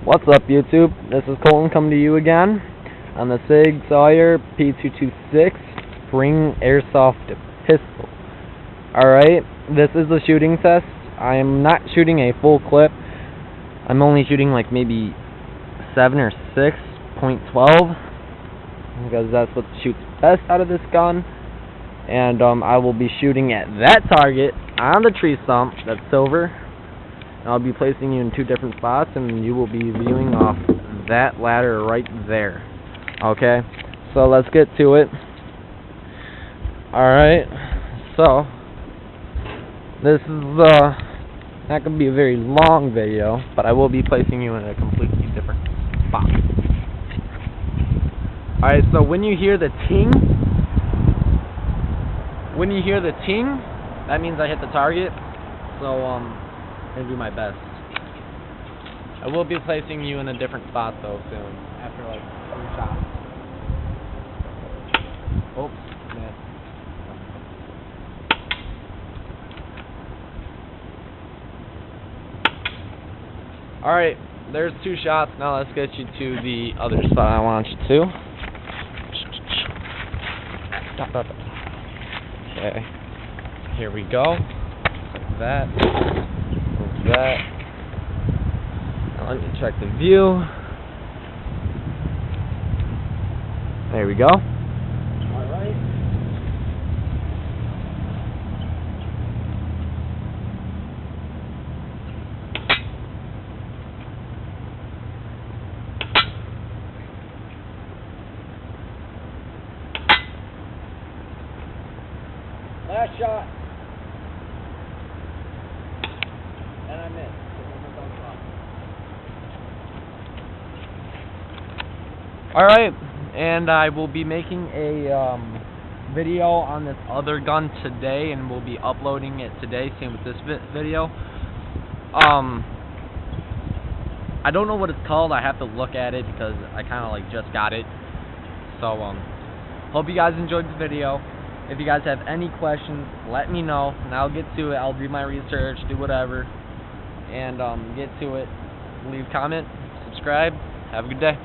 What's up, YouTube? This is Colton coming to you again on the SIG SAUER P226 Spring Airsoft Pistol. Alright, this is a shooting test. I am not shooting a full clip. I'm only shooting like maybe 7 or 6.12 because that's what shoots best out of this gun. And I will be shooting at that target on the tree stump that's silver. I'll be placing you in 2 different spots, and you will be viewing off that ladder right there. Okay, so let's get to it. Alright, so this is not going to be a very long video, but I will be placing you in a completely different spot. Alright, so when you hear the ting, that means I hit the target. So I'm gonna do my best. I will be placing you in a different spot though soon, after like 3 shots. Oops, man. Alright, there's 2 shots. Now let's get you to the other spot I want you to. Stop up. Okay. Here we go. Like that. That. Now let me check the view. There we go. Alright. Last shot. And I missed. Alright, and I will be making a video on this other gun today, and we'll be uploading it today, same with this video. I don't know what it's called. I have to look at it because I kind of like just got it. So hope you guys enjoyed the video. If you guys have any questions, let me know, and I'll get to it. I'll do my research, do whatever, and get to it. Leave a comment, subscribe. Have a good day.